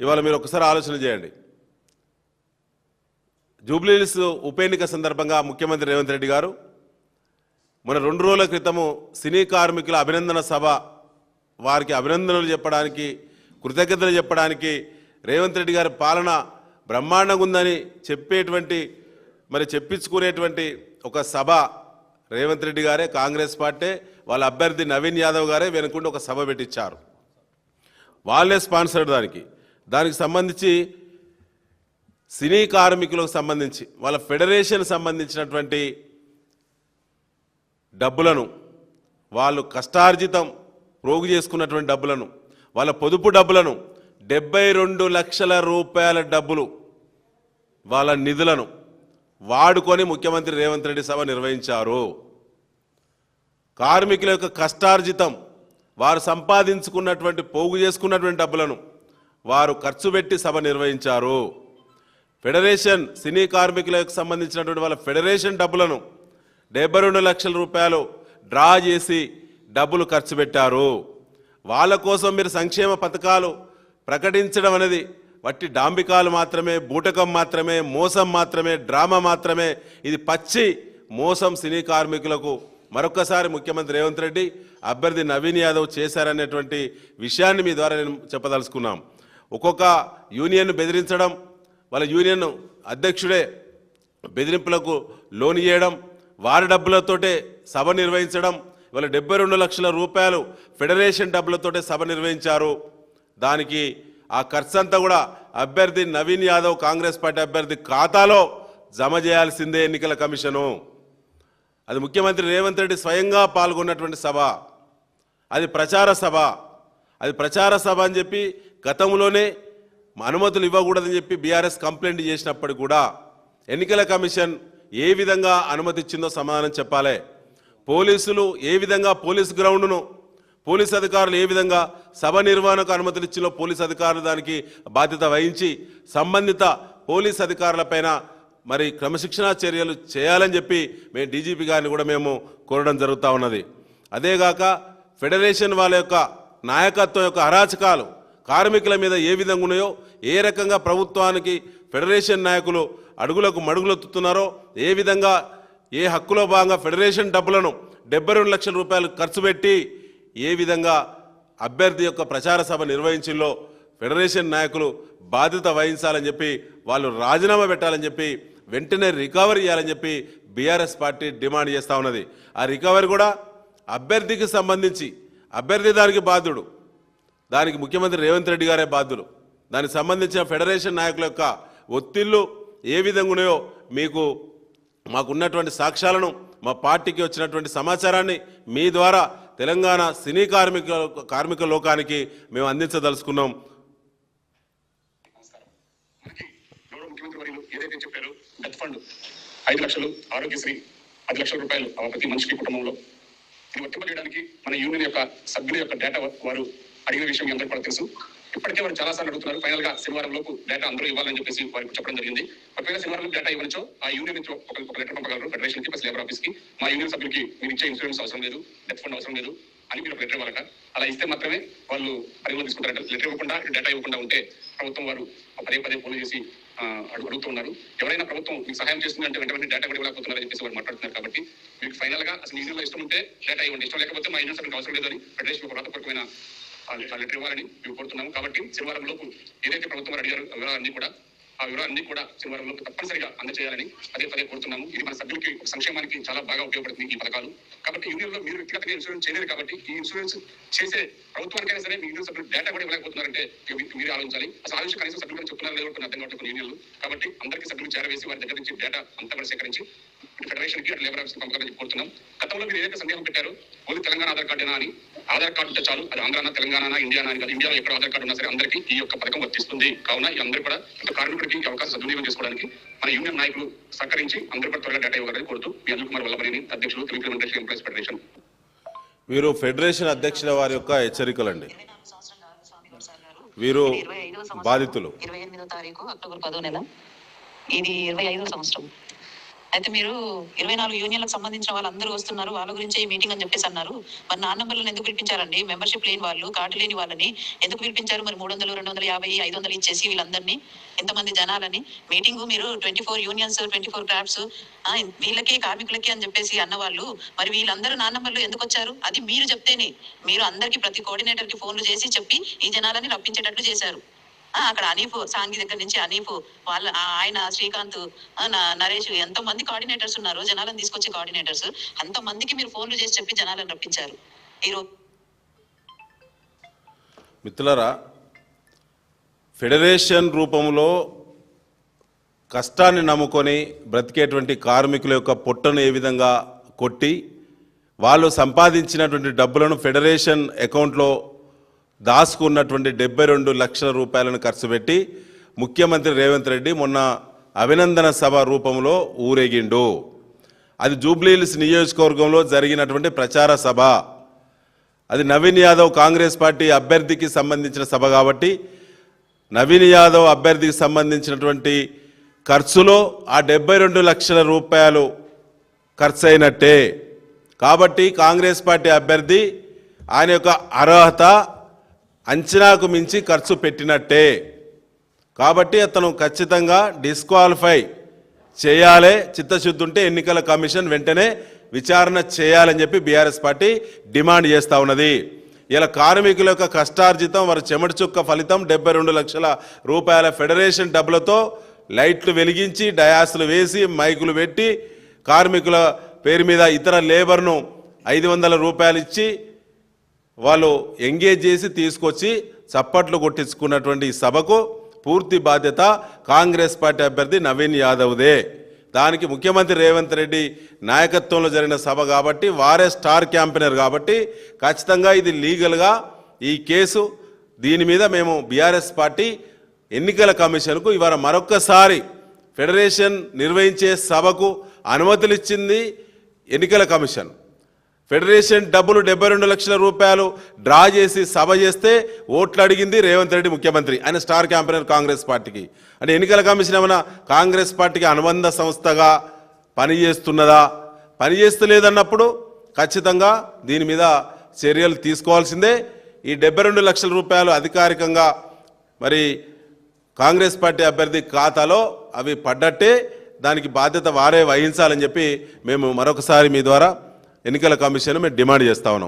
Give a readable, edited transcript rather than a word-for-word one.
ఇవాళ మీరు ఒకసారి ఆలోచన చేయండి. జూబ్లీహిల్స్ ఉప ఎన్నిక సందర్భంగా ముఖ్యమంత్రి రేవంత్ రెడ్డి గారు మన 2 రోజుల క్రితము సినీ కార్మికుల అభినందన సభ, వారికి అభినందనలు చెప్పడానికి, కృతజ్ఞతలు చెప్పడానికి రేవంత్ రెడ్డి గారి పాలన బ్రహ్మాండంగా ఉందని చెప్పించుకునేటువంటి ఒక సభ రేవంత్ రెడ్డి గారే, కాంగ్రెస్ పార్టీ వాళ్ళ అభ్యర్థి నవీన్ యాదవ్ గారే వెనుకుండి ఒక సభ పెట్టించారు. వాళ్ళే స్పాన్సర్డ్. దానికి సంబంధించి సినీ కార్మికులకు సంబంధించి వాళ్ళ ఫెడరేషన్ సంబంధించినటువంటి డబ్బులను, వాళ్ళు కష్టార్జితం ప్రోగు చేసుకున్నటువంటి డబ్బులను, వాళ్ళ పొదుపు డబ్బులను, 72 లక్షల రూపాయల డబ్బులు, వాళ్ళ నిధులను వాడుకొని ముఖ్యమంత్రి రేవంత్ రెడ్డి సభ నిర్వహించారు. కార్మికుల యొక్క కష్టార్జితం, వారు సంపాదించుకున్నటువంటి పోగు చేసుకున్నటువంటి డబ్బులను వారు ఖర్చు పెట్టి సభ నిర్వహించారు. ఫెడరేషన్ సినీ కార్మికులకు సంబంధించినటువంటి వాళ్ళ ఫెడరేషన్ డబ్బులను 72 లక్షల రూపాయలు డ్రా చేసి డబ్బులు ఖర్చు పెట్టారు. వాళ్ళ కోసం మీరు సంక్షేమ పథకాలు ప్రకటించడం అనేది వట్టి డాంబికాలు మాత్రమే, బూటకం మాత్రమే, మోసం మాత్రమే, డ్రామా మాత్రమే. ఇది పచ్చి మోసం సినీ కార్మికులకు మరొకసారి ముఖ్యమంత్రి రేవంత్ రెడ్డి అభ్యర్థి నవీన్ యాదవ్ చేశారనేటువంటి విషయాన్ని మీ ద్వారా నేను చెప్పదలుచుకున్నాం. ఒక్కొక్క యూనియన్ బెదిరించడం, వాళ్ళ యూనియన్ అధ్యక్షుడే బెదిరింపులకు లోన్ ఇవ్వడం, వారి డబ్బులతోటే సభ నిర్వహించడం, ఇవాళ 72 లక్షల రూపాయలు ఫెడరేషన్ డబ్బులతోటే సభ నిర్వహించారు. దానికి ఆ ఖర్చంతా కూడా అభ్యర్థి నవీన్ యాదవ్ కాంగ్రెస్ పార్టీ అభ్యర్థి ఖాతాలో జమ చేయాల్సిందే ఎన్నికల కమిషను. అది ముఖ్యమంత్రి రేవంత్ రెడ్డి స్వయంగా పాల్గొన్నటువంటి సభ, అది ప్రచార సభ. అది ప్రచార సభ అని చెప్పి గతంలోనే అనుమతులు ఇవ్వకూడదని చెప్పి బీఆర్ఎస్ కంప్లైంట్ చేసినప్పుడు కూడా ఎన్నికల కమిషన్ ఏ విధంగా అనుమతి ఇచ్చిందో సమాధానం చెప్పాలి. పోలీసులు ఏ విధంగా పోలీస్ గ్రౌండ్ను, పోలీస్ అధికారులు ఏ విధంగా సభ నిర్వహణకు అనుమతులు ఇచ్చిందో పోలీస్ అధికారులు దానికి బాధ్యత వహించి సంబంధిత పోలీస్ అధికారులపైన మరి క్రమశిక్షణా చర్యలు చేయాలని చెప్పి మేము డీజీపీ గారిని కూడా మేము కోరడం జరుగుతూ ఉన్నది. అదేగాక ఫెడరేషన్ వాళ్ళ యొక్క నాయకత్వం యొక్క అరాచకాలు కార్మికుల మీద ఏ విధంగా ఉన్నాయో, ఏ రకంగా ప్రభుత్వానికి ఫెడరేషన్ నాయకులు అడుగులకు మడుగులెత్తుతున్నారో, ఏ విధంగా ఏ హక్కులో భాగంగా ఫెడరేషన్ డబ్బులను 72 లక్షల రూపాయలు ఖర్చు పెట్టి ఏ విధంగా అభ్యర్థి యొక్క ప్రచార సభ నిర్వహించిందో ఫెడరేషన్ నాయకులు బాధ్యత వహించాలని చెప్పి, వాళ్ళు రాజీనామా పెట్టాలని చెప్పి, వెంటనే రికవరీ చేయాలని చెప్పి బీఆర్ఎస్ పార్టీ డిమాండ్ చేస్తూ ఉన్నది. ఆ రికవరీ కూడా అభ్యర్థికి సంబంధించి, అభ్యర్థి దానికి బాధ్యుడు, దానికి ముఖ్యమంత్రి రేవంత్ రెడ్డి గారే బాధ్యులు. దానికి సంబంధించిన ఫెడరేషన్ నాయకుల యొక్క ఒత్తిళ్లు ఏ విధంగా ఉన్నాయో మాకున్నటువంటి సాక్ష్యాలను, మా పార్టీకి వచ్చినటువంటి సమాచారాన్ని మీ ద్వారా తెలంగాణ సినీ కార్మిక లోకానికి మేము అందించదలుచుకున్నాం. ఏదైతే చెప్పారో డెత్ ఫండ్ 5 లక్షలు, ఆరోగ్యశ్రీ 10 లక్షల రూపాయలు ప్రతి మనిషికి కుటుంబంలో ఇది వర్తింపజేయడానికి మన యూనియన్ యొక్క సభ్యుల యొక్క డేటా వారు అడిగిన విషయం అందరికీ కూడా తెలుసు. ఇప్పటికే వారు చాలాసార్లు అడుగుతున్నారు. ఫైనల్ గా శనివారం లోపు డేటా అందరూ ఇవ్వాలని చెప్పేసి వారికి చెప్పడం జరిగింది. ఒకవేళ శనివారం డేటా ఇవ్వచ్చో ఆ యూనియన్ నుంచి ఒక లెటర్ పంపగలరు ఫెడరేషన్ కి, ప్లస్ లేబర్ ఆఫీస్ కి. మా యూనియన్ సభ్యులకి మీరు ఇచ్చే ఇన్సూరెన్స్ అవసరం లేదు, డెత్ ఫండ్ అవసరం లేదు అని మీరు ఒక లెటర్ ఇవ్వాలట. అలా ఇస్తే మాత్రమే వాళ్ళు పరిగణలో తీసుకుంటారట. లెటర్ ఇవ్వకుండా, డేటా ఇవ్వకుండా ఉంటే ప్రభుత్వం వారు పదే ఫోన్ చేసి అడుగుతున్నారు. ఎవరైనా ప్రభుత్వం మీకు సహాయం చేస్తుంది అంటే వెంటనే డేటా కూడా ఇవ్వలేకపోతున్నారని చెప్పేసి వారు మాట్లాడుతున్నారు. కాబట్టి మీకు ఫైనల్ గా అసలు యూనియన్ లో ఇష్టం ఉంటే డేటా ఇవ్వండి, ఇష్టం లేకపోతే మా యూనియన్ సభ్యులకు అవసరం లేదని ఫెడరేషన్ ఒక రాతపూర్వకమైన లెటర్ ఇవ్వాలని మేము కోరుతున్నాము. కాబట్టి శనివారం లోపు ఏదైతే ప్రభుత్వం అడిగారో ఆ వివరాలన్నీ కూడా శనివారం లోపు తప్పనిసరిగా అందజేయాలని పదే కోరుతున్నాము. ఇది మన సభ్యులకి సంక్షేమానికి చాలా బాగా ఉపయోగపడుతుంది ఈ పథకాలు. కాబట్టి యూనియన్ లో మీరు వ్యక్తిగతంగా ఇన్సూరెన్స్ చేయలేదు కాబట్టి ఈ ఇన్సూరెన్స్ చేసే ప్రభుత్వానికైనా సరే మీ యూనియన్ సభ్యులు డేటా కూడా ఇవ్వలేకపోతున్నారంటే మీరు ఆలోచించాలి. అసలు ఆలోచన కనీసం సభ్యులు చెప్తున్నారు లేదు కొన్ని అర్థం కావట్లేదు యూనియన్లు. కాబట్టి అందరికీ సభ్యులు చేరవేసి వారి దగ్గర నుంచి డేటా అంతా కూడా సేకరించి ఫెడరేషన్ కి అటు లేబర్ ఆఫీస్ పంపాలని కోరుతున్నాం. గతంలో మీరు ఏదైతే సందేహం పెట్టారో ఓన్లీ తెలంగాణ ఆధార్ కార్డేనా అని, ఆధార్ కార్డు ఉంటే చాలు, అది ఆంధ్రానా తెలంగాణ ఇండియానా అని కాదు, ఇండియాలో ఎక్కడ ఆధార్ కార్డు ఉన్నా సరే అందరికీ ఈ యొక్క పథకం వర్తిస్తుంది. కావున ఈ అందరూ కూడా కార్మికుడికి అవకాశం సద్వినియోగం చేసుకోవడానికి మన యూనియన్ నాయకులు సహకరించి అందరూ కూడా త్వరగా డేటా ఇవ్వాలని కోరుతూ మీ అనిల్ కుమార్ వల్లభనేని అధ్యక్షులు తెలుగు ఎంప్లాయీస్ ఫెడరేషన్. వీరు ఫెడరేషన్ అధ్యక్షుల వారి యొక్క హెచ్చరికలండి. వీరు బాధితులు. 28వ తారీఖు అక్టోబర్ 10వ నెల, ఇది 25వ సంవత్సరం. అయితే మీరు 24 యూనియన్లకు సంబంధించిన వాళ్ళందరూ వస్తున్నారు, వాళ్ళ గురించే ఈ మీటింగ్ అని చెప్పేసి అన్నారు. మరి నా నంబర్లను ఎందుకు పిలిపించారండి? మెంబర్షిప్ లేని వాళ్ళు, కార్డు లేని వాళ్ళని ఎందుకు పిలిపించారు? మరి 300, 250, 500 ఇచ్చేసి వీళ్ళందరినీ ఎంతమంది జనాలని మీటింగ్ మీరు 24 యూనియన్స్, 24 క్రాఫ్ట్స్ వీళ్ళకి కార్మికులకి అని చెప్పేసి అన్నవాళ్ళు, మరి వీళ్ళందరూ నా నంబర్లు ఎందుకు వచ్చారు? అది మీరు చెప్తేనే. మీరు అందరికి ప్రతి కోఆర్డినేటర్ కి ఫోన్లు చేసి చెప్పి ఈ జనాలని రప్పించేటట్లు చేశారు. అక్కడ అనీఫ్ సాంగి దగ్గర నుంచి అనీఫ్ వాళ్ళ ఆయన శ్రీకాంత్, నరేష్, ఎంతో మంది కోఆర్డినేటర్స్ ఉన్నారు, జనాలను తీసుకొచ్చే కోఆర్డినేటర్స్. అంతమందికి మీరు ఫోన్లు చేసి చెప్పి జనాలను రప్పించారు. ఈరోజు మిత్రులారా, ఫెడరేషన్ రూపంలో కష్టాన్ని నమ్ముకొని బ్రతికేటువంటి కార్మికుల యొక్క పొట్టను ఏ విధంగా కొట్టి వాళ్ళు సంపాదించినటువంటి డబ్బులను ఫెడరేషన్ అకౌంట్లో దాచుకున్నటువంటి 72 లక్షల రూపాయలను ఖర్చు పెట్టి ముఖ్యమంత్రి రేవంత్ రెడ్డి మొన్న అభినందన సభ రూపంలో ఊరేగిండు. అది జూబ్లీహిల్స్ నియోజకవర్గంలో జరిగినటువంటి ప్రచార సభ. అది నవీన్ యాదవ్ కాంగ్రెస్ పార్టీ అభ్యర్థికి సంబంధించిన సభ కాబట్టి నవీన్ యాదవ్ అభ్యర్థికి సంబంధించినటువంటి ఖర్చులో ఆ 72 లక్షల రూపాయలు ఖర్చు అయినట్టే. కాబట్టి కాంగ్రెస్ పార్టీ అభ్యర్థి ఆయన యొక్క అర్హత అంచనాకు మించి ఖర్చు పెట్టినట్టే. కాబట్టి అతను ఖచ్చితంగా డిస్క్వాలిఫై చేయాలి. చిత్తశుద్ధి ఉంటే ఎన్నికల కమిషన్ వెంటనే విచారణ చేయాలని చెప్పి బీఆర్ఎస్ పార్టీ డిమాండ్ చేస్తూ ఉన్నది. ఇలా కార్మికుల యొక్క కష్టార్జితం, వారి చెమటి చుక్క ఫలితం 72 లక్షల రూపాయల ఫెడరేషన్ డబ్బులతో లైట్లు వెలిగించి, డయాస్లు వేసి, మైకులు పెట్టి, కార్మికుల పేరు మీద ఇతర లేబర్ను 500 రూపాయలు ఇచ్చి వాళ్ళు ఎంగేజ్ చేసి తీసుకొచ్చి చప్పట్లు కొట్టించుకున్నటువంటి ఈ సభకు పూర్తి బాధ్యత కాంగ్రెస్ పార్టీ అభ్యర్థి నవీన్ యాదవ్దే. దానికి ముఖ్యమంత్రి రేవంత్ రెడ్డి నాయకత్వంలో జరిగిన సభ కాబట్టి, వారే స్టార్ క్యాంపెయినర్ కాబట్టి ఖచ్చితంగా ఇది లీగల్గా ఈ కేసు. దీని మీద మేము బీఆర్ఎస్ పార్టీ ఎన్నికల కమిషన్కు ఇవాళ మరొక్కసారి ఫెడరేషన్ నిర్వహించే సభకు అనుమతులు ఇచ్చింది ఎన్నికల కమిషన్. ఫెడరేషన్ డబ్బులు 72 లక్షల రూపాయలు డ్రా చేసి సభ చేస్తే ఓట్లు అడిగింది రేవంత్ రెడ్డి ముఖ్యమంత్రి, ఆయన స్టార్ క్యాంపెయినర్ కాంగ్రెస్ పార్టీకి. అంటే ఎన్నికల కమిషన్ ఏమైనా కాంగ్రెస్ పార్టీకి అనుబంధ సంస్థగా పనిచేస్తున్నదా? పనిచేస్తలేదన్నప్పుడు ఖచ్చితంగా దీని మీద చర్యలు తీసుకోవాల్సిందే. ఈ 72 లక్షల రూపాయలు అధికారికంగా మరి కాంగ్రెస్ పార్టీ అభ్యర్థి ఖాతాలో అవి పడ్డట్టే. దానికి బాధ్యత వారే వహించాలని చెప్పి మేము మరొకసారి మీ ద్వారా ఎన్నికల కమిషన్ మేము డిమాండ్ చేస్తా ఉన్నాం.